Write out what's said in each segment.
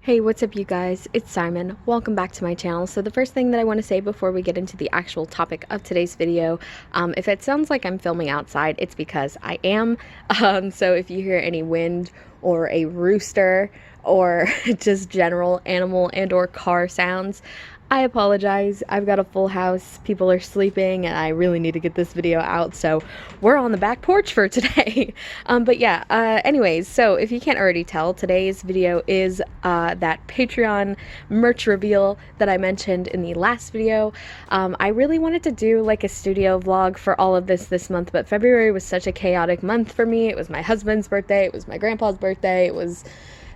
Hey, what's up you guys? It's Simon. Welcome back to my channel. So the first thing that I want to say before we get into the actual topic of today's video, if it sounds like I'm filming outside, it's because I am. So if you hear any wind or a rooster or just general animal and or car sounds, I apologize. I've got a full house, people are sleeping, and I really need to get this video out, so we're on the back porch for today. Anyways, so if you can't already tell, today's video is that Patreon merch reveal that I mentioned in the last video. I really wanted to do like a studio vlog for all of this month, but February was such a chaotic month for me. It was my husband's birthday, it was my grandpa's birthday, it was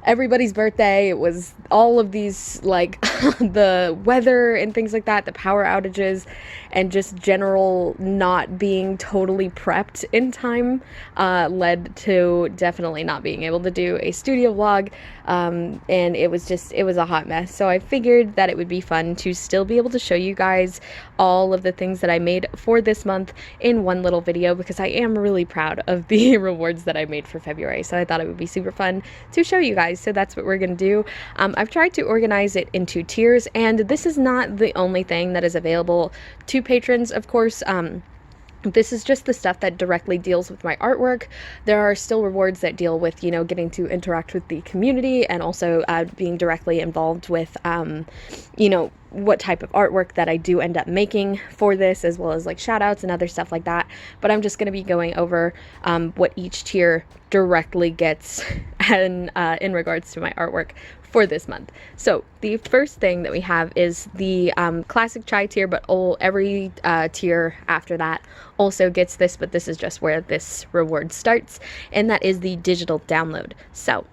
everybody's birthday, it was all of these, like, the weather and things like that, the power outages, and just general not being totally prepped in time led to definitely not being able to do a studio vlog, and it was a hot mess. So I figured that it would be fun to still be able to show you guys all of the things that I made for this month in one little video, because I am really proud of the rewards that I made for February, so I thought it would be super fun to show you guys. So that's what we're gonna do. I've tried to organize it into tiers, and this is not the only thing that is available to patrons, of course. This is just the stuff that directly deals with my artwork. There are still rewards that deal with, you know, getting to interact with the community and also being directly involved with, you know, what type of artwork that I do end up making for this, as well as like shout outs and other stuff like that. But I'm just going to be going over what each tier directly gets in regards to my artwork for this month. So the first thing that we have is the classic chai tier, but every tier after that also gets this, but this is just where this reward starts, and that is the digital download. So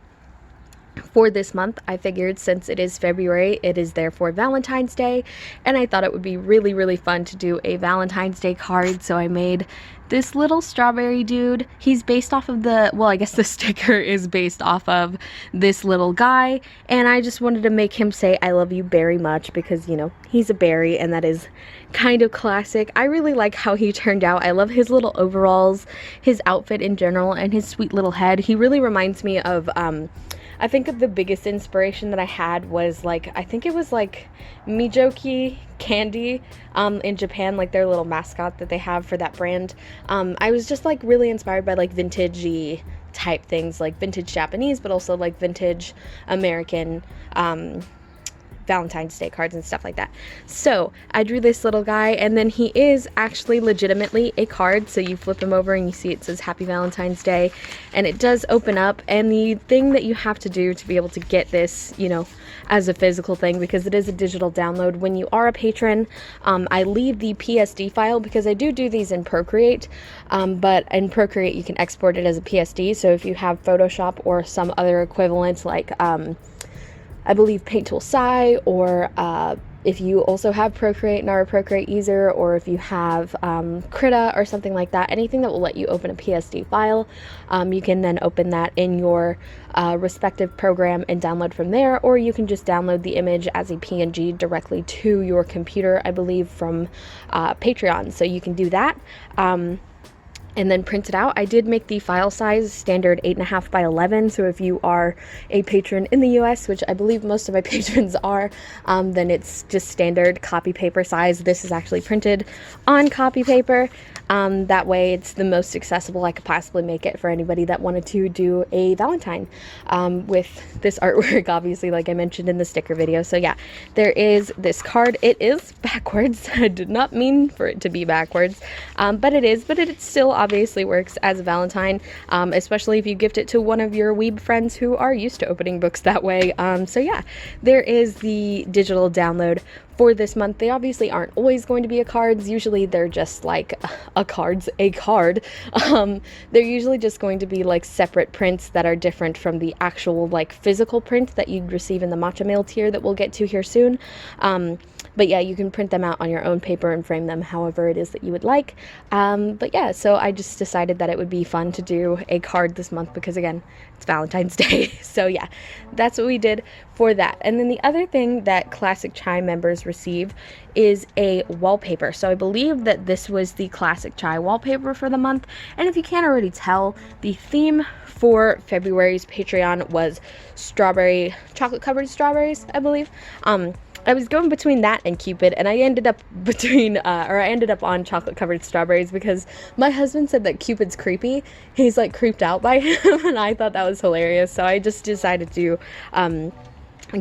for this month, I figured since it is February, it is therefore Valentine's Day, and I thought it would be really, really fun to do a Valentine's Day card. So I made this little strawberry dude. He's based off of I guess the sticker is based off of this little guy, and I just wanted to make him say I love you very much because, you know, he's a berry, and that is kind of classic. I really like how he turned out. I love his little overalls, his outfit in general, and his sweet little head. He really reminds me of I think of the biggest inspiration that I had was, like, I think it was like Mijoki candy in Japan, like their little mascot that they have for that brand. I was just like really inspired by like vintagey type things, like vintage Japanese, but also like vintage American Valentine's Day cards and stuff like that. So I drew this little guy, and then he is actually legitimately a card. So you flip him over and you see it says Happy Valentine's Day, and it does open up. And the thing that you have to do to be able to get this, you know, as a physical thing, because it is a digital download, when you are a patron, I leave the PSD file because I do these in Procreate, but in Procreate you can export it as a PSD. So if you have Photoshop or some other equivalent, like I believe Paint Tool Sai, or if you also have Procreate and are a Procreate user, or if you have Krita or something like that, anything that will let you open a PSD file, you can then open that in your respective program and download from there, or you can just download the image as a PNG directly to your computer, I believe, from Patreon. So you can do that. And then print it out. I did make the file size standard 8.5 by 11, so if you are a patron in the US, which I believe most of my patrons are, then it's just standard copy paper size. This is actually printed on copy paper. That way it's the most accessible I could possibly make it for anybody that wanted to do a Valentine with this artwork, obviously, like I mentioned in the sticker video. So yeah, there is this card. It is backwards. I did not mean for it to be backwards, but it still obviously works as a Valentine, especially if you gift it to one of your weeb friends who are used to opening books that way. So yeah, there is the digital download for this month. They obviously aren't always going to be a cards. Usually they're just like a card. They're usually just going to be like separate prints that are different from the actual like physical print that you'd receive in the Matcha Mail tier that we'll get to here soon. But yeah, you can print them out on your own paper and frame them however it is that you would like. But yeah, so I just decided that it would be fun to do a card this month because, again, it's Valentine's Day. So yeah, that's what we did for that. And then the other thing that Classic Chai members receive is a wallpaper. So I believe that this was the Classic Chai wallpaper for the month. And if you can't already tell, the theme for February's Patreon was chocolate covered strawberries, I believe. I was going between that and Cupid, and I ended up on chocolate covered strawberries because my husband said that Cupid's creepy. He's like creeped out by him, and I thought that was hilarious. So I just decided to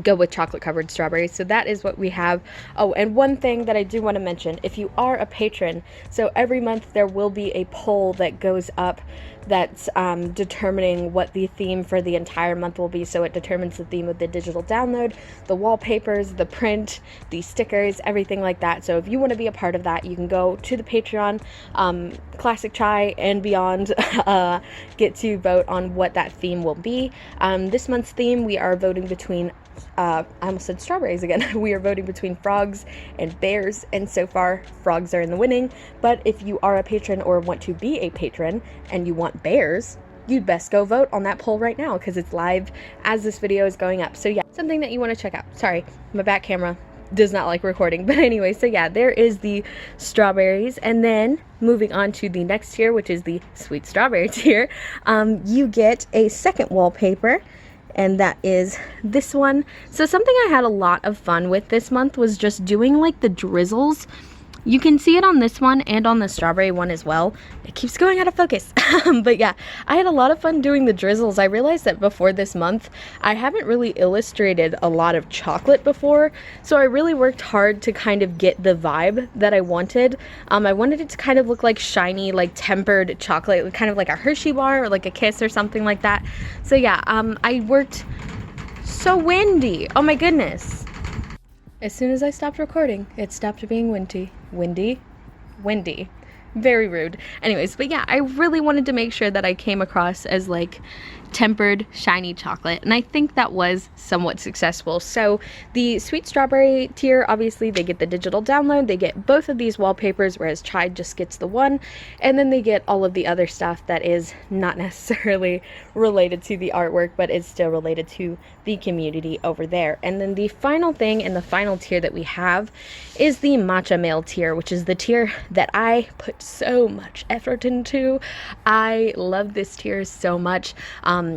go with chocolate covered strawberries. So that is what we have. Oh, and one thing that I do want to mention, if you are a patron, so every month there will be a poll that goes up that's determining what the theme for the entire month will be. So it determines the theme of the digital download, the wallpapers, the print, the stickers, everything like that. So if you want to be a part of that, you can go to the Patreon, Classic Chai and beyond, get to vote on what that theme will be. This month's theme, we are voting between I almost said strawberries again. We are voting between frogs and bears, and so far frogs are in the winning. But if you are a patron or want to be a patron and you want bears, you'd best go vote on that poll right now because it's live as this video is going up. So yeah, something that you want to check out. Sorry, my back camera does not like recording, but anyway, so yeah, there is the strawberries. And then moving on to the next tier, which is the sweet strawberry tier, you get a second wallpaper, and that is this one. So something I had a lot of fun with this month was just doing like the drizzles. You can see it on this one and on the strawberry one as well. It keeps going out of focus. But yeah, I had a lot of fun doing the drizzles. I realized that before this month, I haven't really illustrated a lot of chocolate before. So I really worked hard to kind of get the vibe that I wanted. I wanted it to kind of look like shiny, like tempered chocolate, kind of like a Hershey bar or like a Kiss or something like that. So yeah, I worked so windy. Oh my goodness. As soon as I stopped recording, it stopped being windy. Windy. Very rude. Anyways, but yeah, I really wanted to make sure that I came across as like tempered, shiny chocolate, and I think that was somewhat successful. So the sweet strawberry tier, obviously they get the digital download, they get both of these wallpapers, whereas Chai just gets the one, and then they get all of the other stuff that is not necessarily related to the artwork, but is still related to the community over there. And then the final thing and the final tier that we have is the matcha mail tier, which is the tier that I put so much effort into. I love this tier so much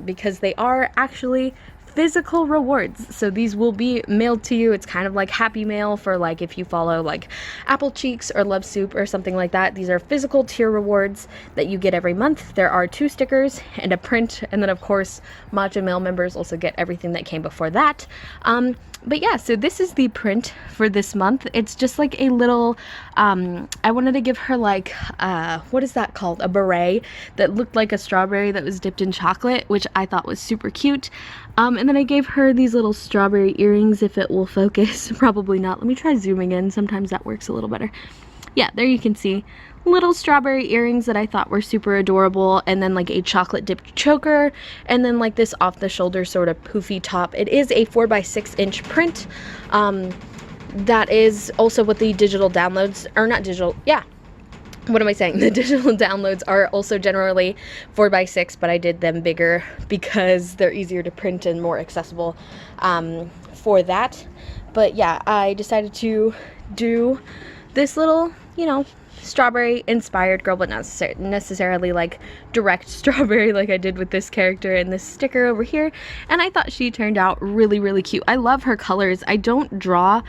because they are actually physical rewards. So these will be mailed to you. It's kind of like Happy Mail for like if you follow like Apple Cheeks or Love Soup or something like that. These are physical tier rewards that you get every month. There are 2 stickers and a print, and then of course Matcha Mail members also get everything that came before that. But yeah, so this is the print for this month. It's just like a little, I wanted to give her like, what is that called? A beret that looked like a strawberry that was dipped in chocolate, which I thought was super cute. And then I gave her these little strawberry earrings, if it will focus. Probably not. Let me try zooming in. Sometimes that works a little better. Yeah, there you can see little strawberry earrings that I thought were super adorable, and then like a chocolate dipped choker, and then like this off the shoulder sort of poofy top. It is a 4x6 inch print. That is also what the digital downloads, or not digital, yeah. What am I saying? The digital downloads are also generally 4x6, but I did them bigger because they're easier to print and more accessible for that. But yeah, I decided to do this little, you know, strawberry inspired girl, but not necessarily like direct strawberry like I did with this character and this sticker over here. And I thought she turned out really, really cute. I love her colors. I don't draw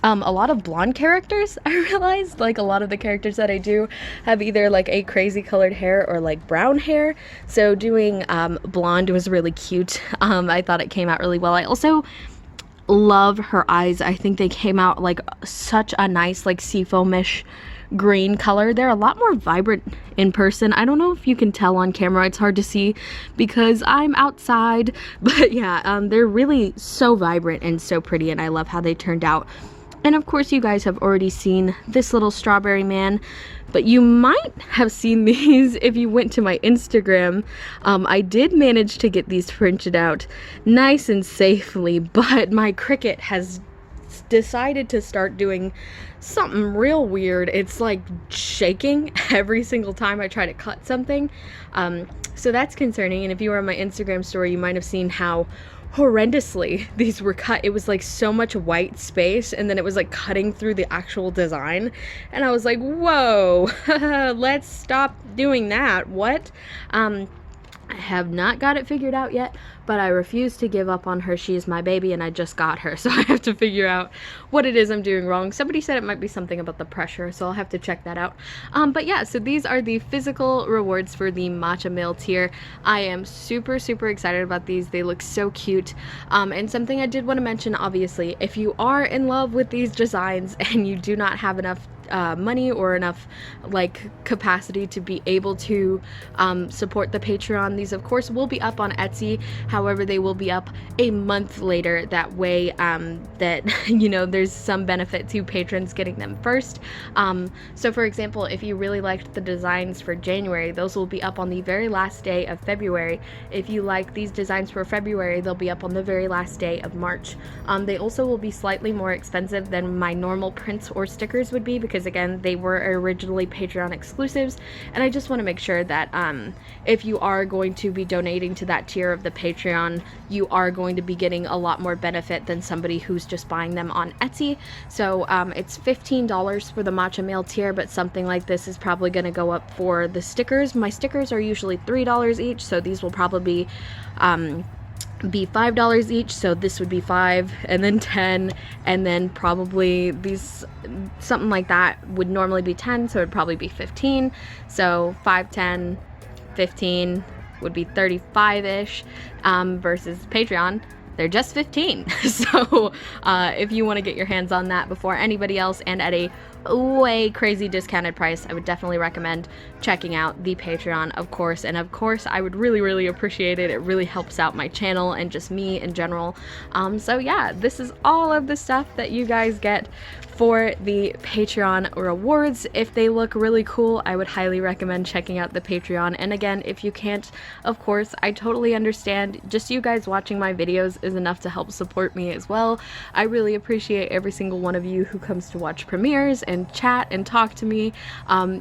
a lot of blonde characters. I realized like a lot of the characters that I do have either like a crazy colored hair or like brown hair. So doing blonde was really cute. I thought it came out really well. I also love her eyes. I think they came out like such a nice like seafoamish green color. They're a lot more vibrant in person. I don't know if you can tell on camera. It's hard to see because I'm outside, but yeah, they're really so vibrant and so pretty, and I love how they turned out. And of course you guys have already seen this little strawberry man, but you might have seen these if you went to my Instagram. I did manage to get these printed out nice and safely, but my Cricut has decided to start doing something real weird. It's like shaking every single time I try to cut something. So that's concerning. And if you were on my Instagram story, you might have seen how horrendously these were cut. It was like so much white space, and then it was like cutting through the actual design, and I was like, whoa, let's stop doing that. What? I have not got it figured out yet, but I refuse to give up on her. She is my baby and I just got her, so I have to figure out what it is I'm doing wrong. Somebody said it might be something about the pressure, so I'll have to check that out. But yeah, so these are the physical rewards for the Matcha Mail tier. I am super excited about these. They look so cute. And something I did want to mention, obviously, if you are in love with these designs and you do not have enough money or enough like capacity to be able to support the Patreon, these of course will be up on Etsy. However, they will be up a month later. That way that you know, there's some benefit to patrons getting them first. So for example, if you really liked the designs for January, those will be up on the very last day of February. If you like these designs for February, they'll be up on the very last day of March. They also will be slightly more expensive than my normal prints or stickers would be, because again, they were originally Patreon exclusives, and I just want to make sure that if you are going to be donating to that tier of the Patreon, you are going to be getting a lot more benefit than somebody who's just buying them on Etsy. So it's $15 for the Matcha Mail tier, but something like this is probably going to go up for the stickers. My stickers are usually $3 each, so these will probably be $5 each, so this would be $5 and then $10, and then probably these, something like that would normally be $10, so it'd probably be $15. So 5, 10, 15 would be $35-ish, versus Patreon, they're just $15. So if you want to get your hands on that before anybody else and at a way crazy discounted price, I would definitely recommend checking out the Patreon, of course. And of course, I would really appreciate it. It really helps out my channel and just me in general. So yeah, this is all of the stuff that you guys get for the Patreon rewards. If they look really cool, I would highly recommend checking out the Patreon. And again, if you can't, of course, I totally understand. Just you guys watching my videos is enough to help support me as well. I really appreciate every single one of you who comes to watch premieres and chat and talk to me.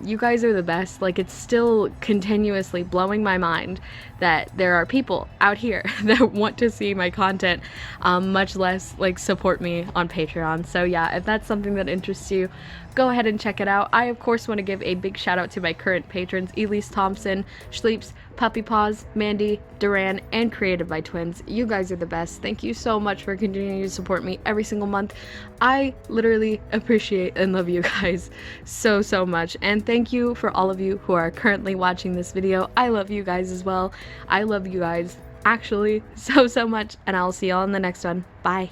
You guys are the best. Like, it's still continuously blowing my mind that there are people out here that want to see my content, much less like support me on Patreon. So yeah, if that's something that interests you, go ahead and check it out. I of course want to give a big shout out to my current patrons: Elise Thompson, Schleeps, Puppy Paws, Mandy, Duran, and Created by Twins. You guys are the best. Thank you so much for continuing to support me every single month. I literally appreciate and love you guys so much. And thank you for all of you who are currently watching this video. I love you guys as well. I love you guys actually so much, and I'll see y'all in the next one. Bye.